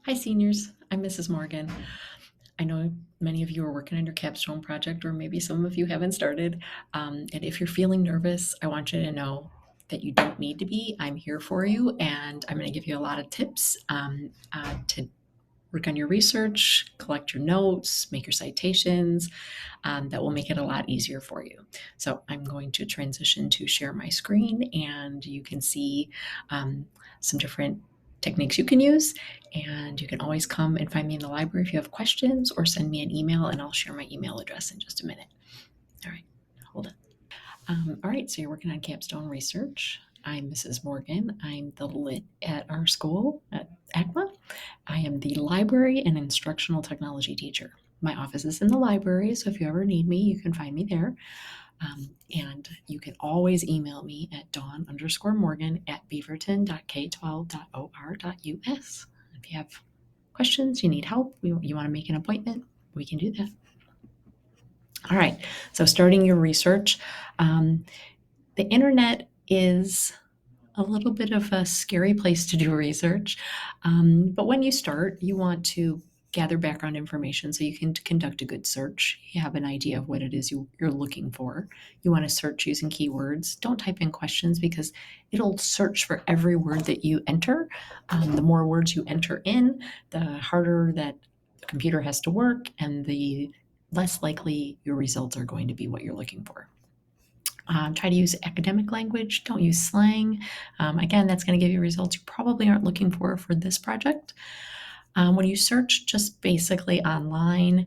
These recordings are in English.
Hi, seniors. I'm Mrs. Morgan. I know many of you are working on your Capstone project, or maybe some of you haven't started. And if you're feeling nervous, I want you to know that you don't need to be. I'm here for you, and I'm going to give you a lot of tips to work on your research, collect your notes, make your citations. That will make it a lot easier for you. So I'm going to transition to share my screen, and you can see some different techniques you can use. And you can always come and find me in the library if you have questions, or send me an email, and I'll share my email address in just a minute. All right, hold on. All right, so you're working on capstone research. I'm Mrs. Morgan. I'm the lit at our school at ACMA. I am the library and instructional technology teacher. My office is in the library, so if you ever need me, you can find me there. And you can always email me at dawn_morgan@beaverton.k12.or.us. If you have questions, you need help, you want to make an appointment, we can do that. All right, so starting your research. The internet is a little bit of a scary place to do research. But when you start, you want to gather background information so you can conduct a good search. You have an idea of what it is you're looking for. You want to search using keywords. Don't type in questions because it'll search for every word that you enter. The more words you enter in, the harder that the computer has to work, and the less likely your results are going to be what you're looking for. Try to use academic language. Don't use slang. Again, that's going to give you results you probably aren't looking for this project. When you search just basically online,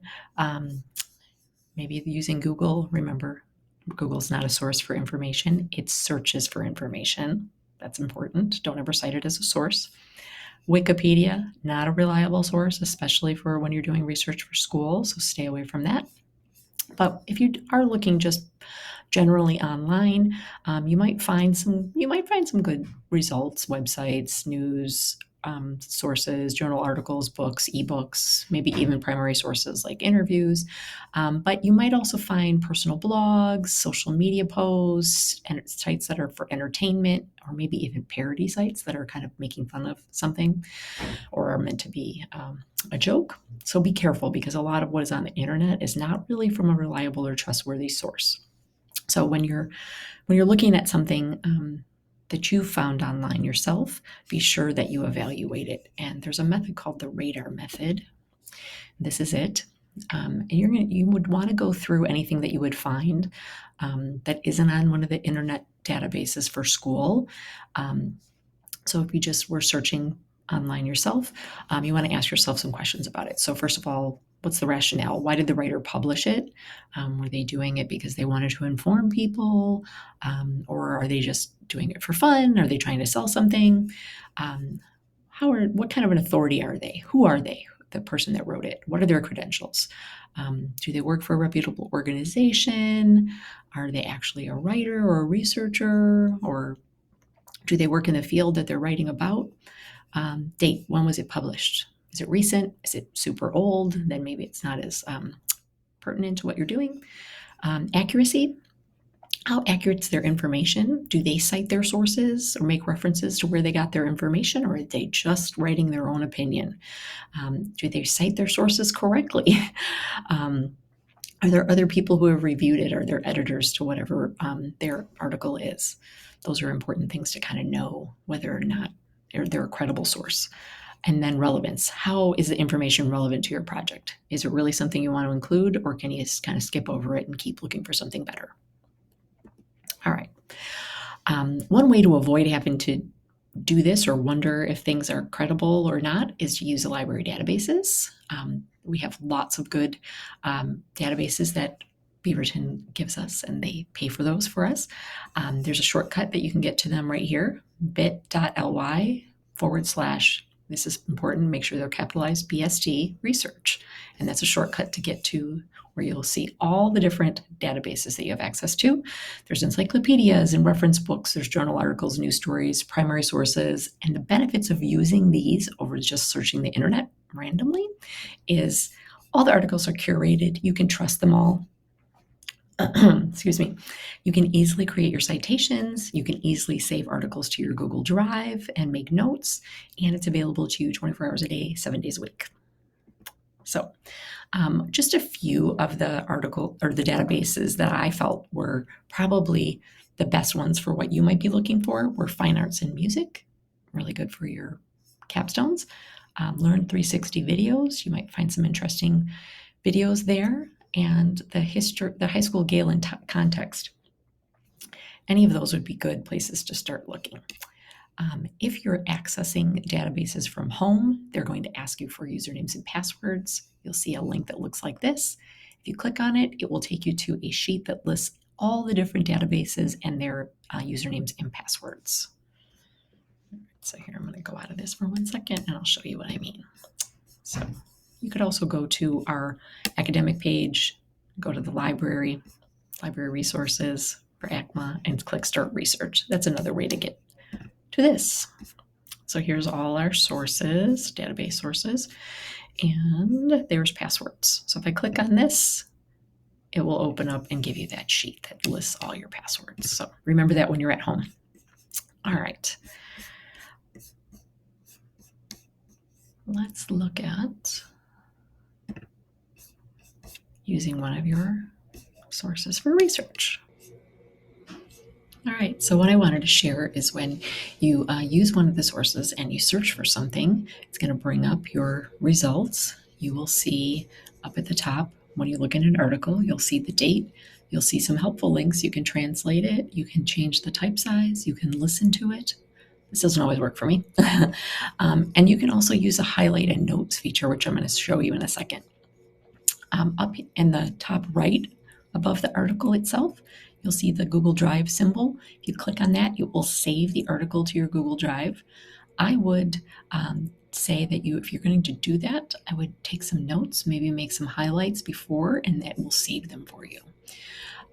maybe using Google, remember, Google's not a source for information. It searches for information. That's important. Don't ever cite it as a source. Wikipedia, not a reliable source, especially for when you're doing research for school, so stay away from that. But if you are looking just generally online, you might find some good results, websites, news sources, journal articles, books, ebooks, maybe even primary sources like interviews. But you might also find personal blogs, social media posts, and sites that are for entertainment, or maybe even parody sites that are kind of making fun of something or are meant to be a joke. So be careful, because a lot of what is on the internet is not really from a reliable or trustworthy source. So when you're looking at something that you found online yourself, be sure that you evaluate it. And there's a method called the radar method. This is it. And you would want to go through anything that you would find that isn't on one of the internet databases for school. So if you just were searching online yourself, you want to ask yourself some questions about it. So first of all, what's the rationale? Why did the writer publish it? Were they doing it because they wanted to inform people? Or are they just doing it for fun? Are they trying to sell something? What kind of an authority are they? Who are they? The person that wrote it? What are their credentials? Do they work for a reputable organization? Are they actually a writer or a researcher? Or do they work in the field that they're writing about? Date, when was it published? Is it recent? Is it super old? Then maybe it's not as pertinent to what you're doing. Accuracy, how accurate is their information? Do they cite their sources or make references to where they got their information, or are they just writing their own opinion? Do they cite their sources correctly? Are there other people who have reviewed it? Are there editors to whatever their article is? Those are important things to kind of know whether or not they're a credible source. And then relevance. How is the information relevant to your project? Is it really something you want to include, or can you just kind of skip over it and keep looking for something better? All right. One way to avoid having to do this or wonder if things are credible or not is to use the library databases. We have lots of good databases that Beaverton gives us, and they pay for those for us. There's a shortcut that you can get to them right here, bit.ly/, this is important, make sure they're capitalized, BST research. And that's a shortcut to get to where you'll see all the different databases that you have access to. There's encyclopedias and reference books, there's journal articles, news stories, primary sources. And the benefits of using these over just searching the internet randomly is all the articles are curated. You can trust them all. excuse me, you can easily create your citations. You can easily save articles to your Google Drive and make notes, and it's available to you 24 hours a day, 7 days a week. So just a few of the article or the databases that I felt were probably the best ones for what you might be looking for were Fine Arts and Music, really good for your capstones. Learn 360 videos, you might find some interesting videos there, and the high school Galen context. Any of those would be good places to start looking. If you're accessing databases from home, they're going to ask you for usernames and passwords. You'll see a link that looks like this. If you click on it, it will take you to a sheet that lists all the different databases and their usernames and passwords. So here, I'm going to go out of this for 1 second and I'll show you what I mean. So you could also go to our academic page, go to the library resources for ACMA, and click Start Research. That's another way to get to this. So here's all our sources, database sources, and there's passwords. So if I click on this, it will open up and give you that sheet that lists all your passwords. So remember that when you're at home. All right. Let's look at using one of your sources for research. All right, so what I wanted to share is when you use one of the sources and you search for something, it's going to bring up your results. You will see up at the top, when you look at an article, you'll see the date. You'll see some helpful links. You can translate it. You can change the type size. You can listen to it. This doesn't always work for me. And you can also use a highlight and notes feature, which I'm going to show you in a second. Up in the top right above the article itself, you'll see the Google Drive symbol. If you click on that, it will save the article to your Google Drive. I would say that if you're going to do that, I would take some notes, maybe make some highlights before, and that will save them for you.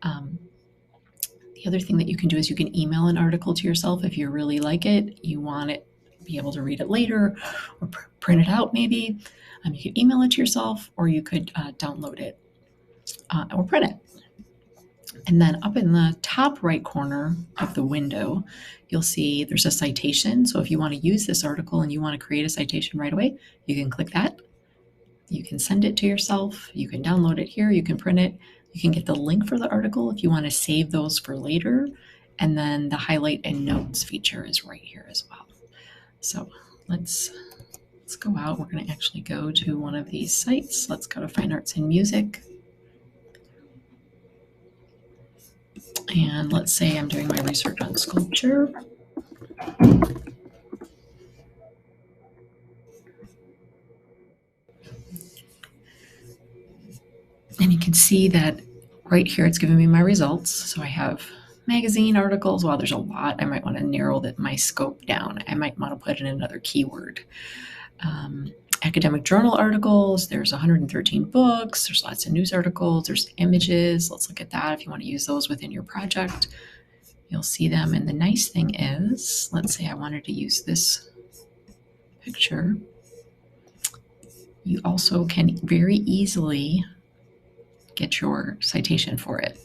The other thing that you can do is you can email an article to yourself if you really like it, you want it be able to read it later or print it out maybe. You could email it to yourself, or you could download it or print it. And then up in the top right corner of the window, you'll see there's a citation. So if you want to use this article and you want to create a citation right away, you can click that. You can send it to yourself. You can download it here. You can print it. You can get the link for the article if you want to save those for later. And then the highlight and notes feature is right here as well. So let's go out. We're going to actually go to one of these sites. Let's go to Fine Arts and Music. And let's say I'm doing my research on sculpture. And you can see that right here, it's giving me my results. So I have magazine articles. Wow, there's a lot. I might want to narrow my scope down. I might want to put in another keyword. Academic journal articles, there's 113 books, there's lots of news articles, there's images. Let's look at that if you want to use those within your project. You'll see them. And the nice thing is, let's say I wanted to use this picture. You also can very easily get your citation for it.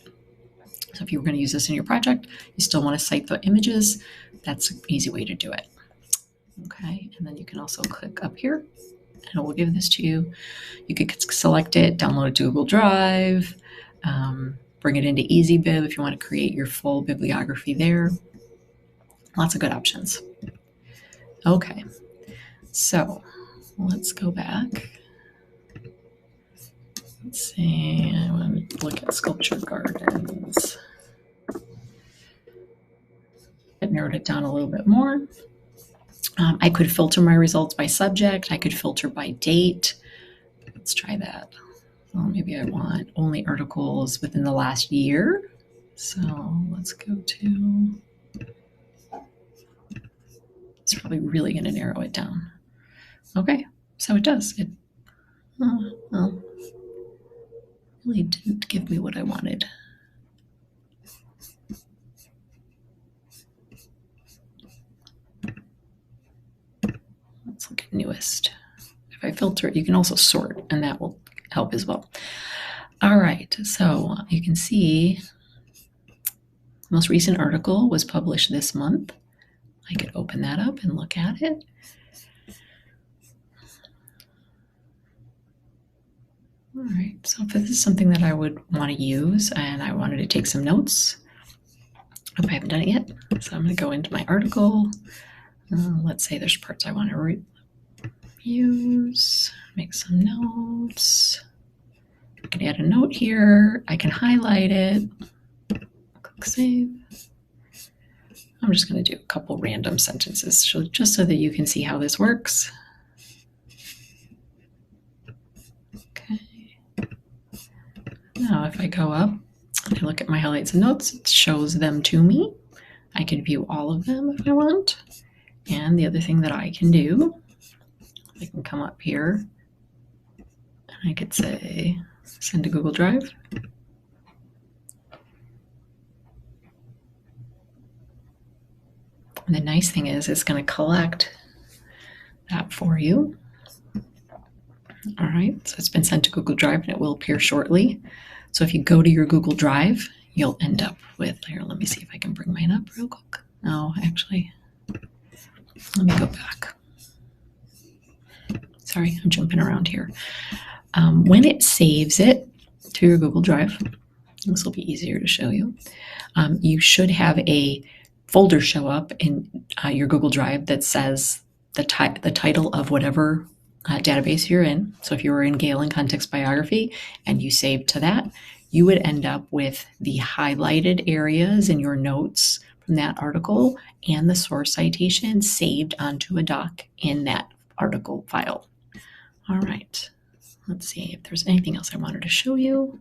So if you were going to use this in your project, you still want to cite the images, that's an easy way to do it. Okay, and then you can also click up here and it will give this to you. You could select it, download it to Google Drive, bring it into EasyBib if you want to create your full bibliography there. Lots of good options. Okay, so let's go back. Let's see, I want to look at sculpture gardens. I narrowed it down a little bit more. I could filter my results by subject. I could filter by date. Let's try that. Well, maybe I want only articles within the last year. So let's go to, it's probably really going to narrow it down. Okay, so it does. It well, really didn't give me what I wanted. Let's look at newest. If I filter it, you can also sort, and that will help as well. All right, so you can see the most recent article was published this month. I could open that up and look at it. All right, so if this is something that I would want to use and I wanted to take some notes, hope I haven't done it yet. So I'm going to go into my article. Let's say there's parts I want to use, make some notes. I can add a note here. I can highlight it. Click save. I'm just going to do a couple random sentences just so that you can see how this works. Okay. Now if I go up and I look at my highlights and notes, it shows them to me. I can view all of them if I want. And the other thing that I can do, I can come up here and I could say send to Google Drive. And the nice thing is it's going to collect that for you. All right, so it's been sent to Google Drive and it will appear shortly. So if you go to your Google Drive, you'll end up with, here, let me see if I can bring mine up real quick. No, actually, let me go back. Sorry, I'm jumping around here. When it saves it to your Google Drive, this will be easier to show you. You should have a folder show up in your Google Drive that says the title of whatever database you're in. So if you were in Gale and Context Biography and you saved to that, you would end up with the highlighted areas in your notes from that article and the source citation saved onto a doc in that article file. All right, let's see if there's anything else I wanted to show you.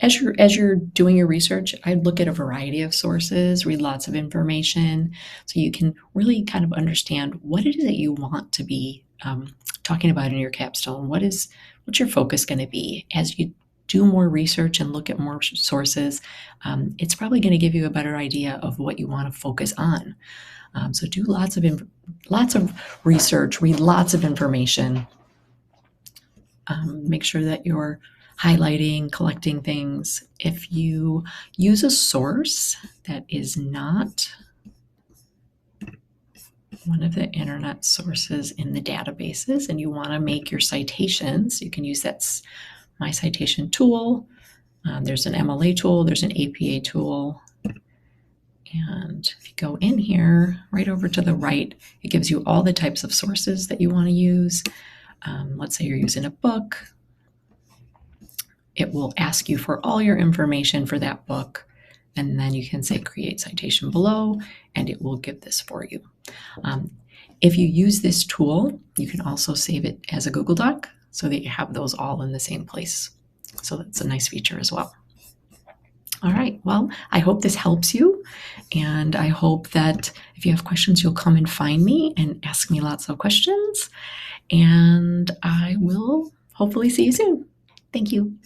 As you're doing your research, I'd look at a variety of sources, read lots of information, so you can really kind of understand what it is that you want to be talking about in your capstone. What's your focus going to be as you do more research and look at more sources? It's probably going to give you a better idea of what you want to focus on. So do lots of research, read lots of information. Make sure that you're highlighting, collecting things. If you use a source that is not one of the internet sources in the databases and you want to make your citations, you can use that My Citation tool. There's an MLA tool, there's an APA tool. And if you go in here, right over to the right, it gives you all the types of sources that you want to use. Let's say you're using a book. It will ask you for all your information for that book. And then you can say create citation below, and it will give this for you. If you use this tool, you can also save it as a Google Doc so that you have those all in the same place. So that's a nice feature as well. All right, well, I hope this helps you. And I hope that if you have questions, you'll come and find me and ask me lots of questions. And I will hopefully see you soon. Thank you.